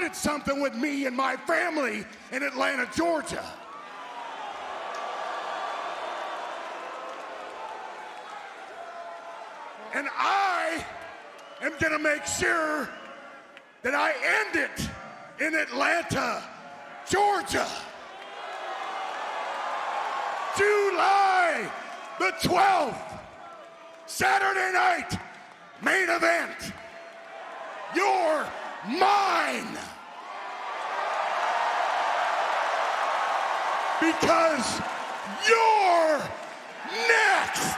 started something with me and my family in Atlanta, Georgia. And I am gonna make sure that I end it in Atlanta, Georgia. July the 12th, Saturday night, main event. You're mine. Because you're next.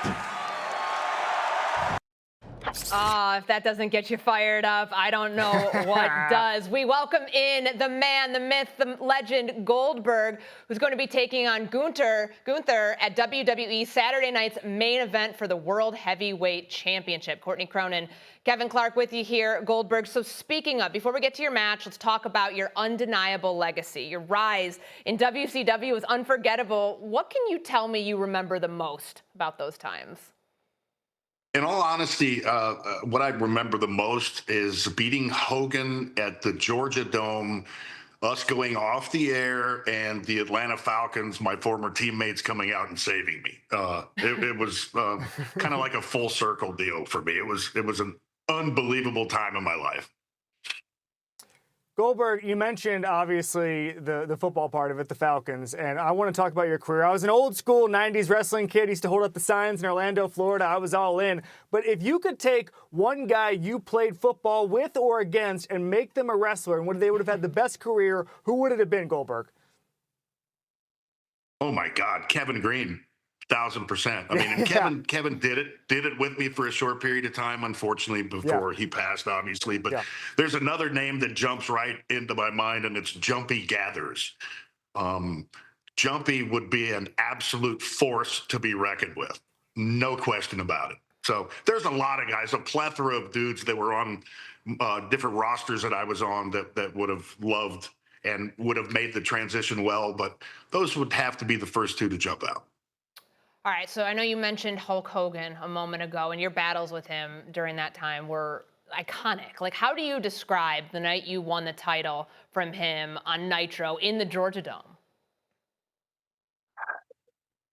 If that doesn't get you fired up, I don't know what does. We welcome in the man, the myth, the legend, Goldberg, who's going to be taking on Gunther at WWE Saturday night's main event for the World Heavyweight Championship. Courtney Cronin, Kevin Clark with you here, Goldberg. So speaking of, before we get to your match, let's talk about your undeniable legacy. Your rise in WCW was unforgettable. What can you tell me you remember the most about those times? In all honesty, what I remember the most is beating Hogan at the Georgia Dome, us going off the air, and the Atlanta Falcons, my former teammates, coming out and saving me. It was kind of like a full circle deal for me. It was an unbelievable time in my life. Goldberg, you mentioned, obviously, the football part of it, the Falcons, and I want to talk about your career. I was an old-school 90s wrestling kid. Used to hold up the signs in Orlando, Florida. I was all in. But if you could take one guy you played football with or against and make them a wrestler, and they would have had the best career, who would it have been, Goldberg? Oh, my God, Kevin Green. 1,000%. I mean, and Kevin did it with me for a short period of time, unfortunately, before he passed, obviously. But there's another name that jumps right into my mind, and it's Jumpy Gathers. Jumpy would be an absolute force to be reckoned with. No question about it. So there's a lot of guys, a plethora of dudes that were on different rosters that I was on that would have loved and would have made the transition well. But those would have to be the first two to jump out. All right, so I know you mentioned Hulk Hogan a moment ago, and your battles with him during that time were iconic. Like, how do you describe the night you won the title from him on Nitro in the Georgia Dome?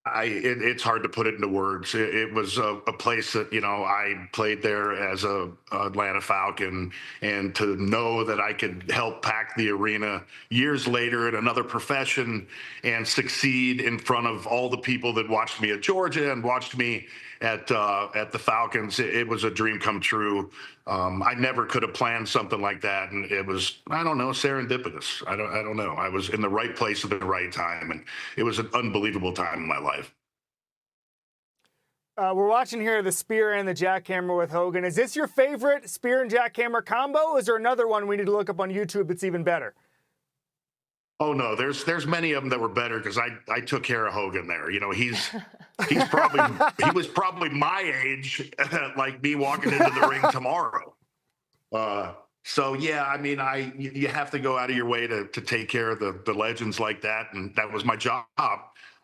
It's hard to put it into words. It was a place that, I played there as a Atlanta Falcon, and to know that I could help pack the arena years later in another profession and succeed in front of all the people that watched me at Georgia and watched me at the Falcons, it was a dream come true. I never could have planned something like that, and it was, I don't know, serendipitous. I don't know. I was in the right place at the right time, and it was an unbelievable time in my life. We're watching here the spear and the jackhammer with Hogan. Is this your favorite spear and jackhammer combo, or is there another one we need to look up on YouTube that's even better? Oh no, there's many of them that were better because I took care of Hogan there. He was probably my age, like me walking into the ring tomorrow. So yeah, I mean, you have to go out of your way to take care of the legends like that, and that was my job.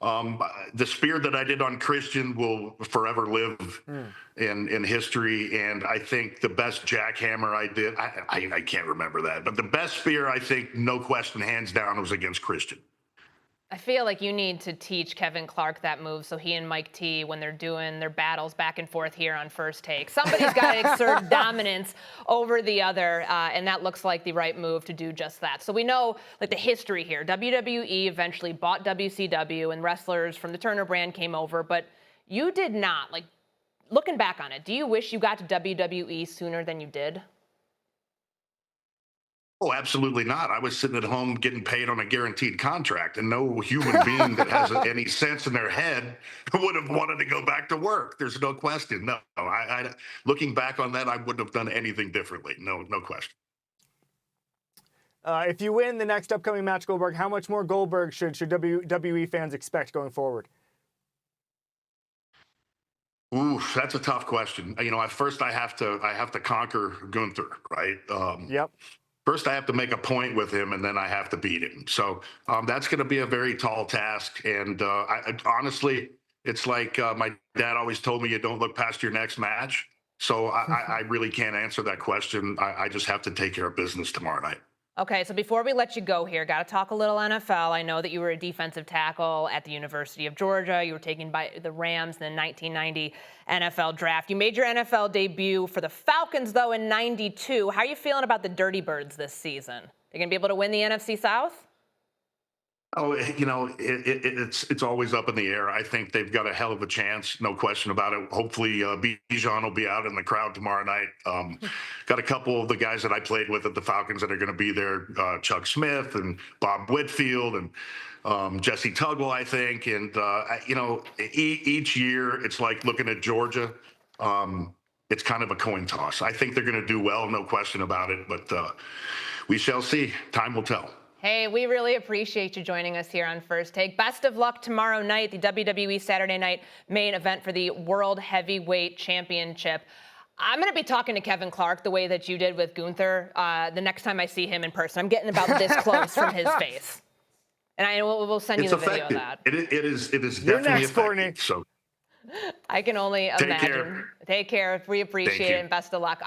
The spear that I did on Christian will forever live in history, and I think the best jackhammer I did, I can't remember that, but the best spear, I think, no question, hands down, was against Christian. I feel like you need to teach Kevin Clark that move so he and Mike T, when they're doing their battles back and forth here on First Take, somebody's got to exert dominance over the other, and that looks like the right move to do just that. So we know, like, the history here. WWE eventually bought WCW, and wrestlers from the Turner brand came over, but you did not. Like, looking back on it, do you wish you got to WWE sooner than you did? Oh, absolutely not. I was sitting at home getting paid on a guaranteed contract, and no human being that has any sense in their head would have wanted to go back to work. There's no question. No, looking back on that, I wouldn't have done anything differently. No question. If you win the next upcoming match, Goldberg, how much more Goldberg should WWE fans expect going forward? Ooh, that's a tough question. First I have to conquer Gunther, right? Yep. First, I have to make a point with him, and then I have to beat him. So that's going to be a very tall task. And honestly, it's like my dad always told me, you don't look past your next match. So I really can't answer that question. I just have to take care of business tomorrow night. Okay, so before we let you go here, got to talk a little NFL. I know that you were a defensive tackle at the University of Georgia. You were taken by the Rams in the 1990 NFL draft. You made your NFL debut for the Falcons, though, in '92. How are you feeling about the Dirty Birds this season? They're going to be able to win the NFC South? Oh, it's always up in the air. I think they've got a hell of a chance, no question about it. Hopefully, Bijan will be out in the crowd tomorrow night. Got a couple of the guys that I played with at the Falcons that are going to be there: Chuck Smith and Bob Whitfield and Jesse Tugwell, I think. And each year it's like looking at Georgia. It's kind of a coin toss. I think they're going to do well, no question about it. But we shall see. Time will tell. Hey, we really appreciate you joining us here on First Take. Best of luck tomorrow night, the WWE Saturday Night main event for the World Heavyweight Championship. I'm going to be talking to Kevin Clark the way that you did with Gunther the next time I see him in person. I'm getting about this close from his face. And we'll send you the video of that. It is You're definitely next, Courtney. effective. So I can only imagine. Care. Take care. We appreciate it, and best of luck.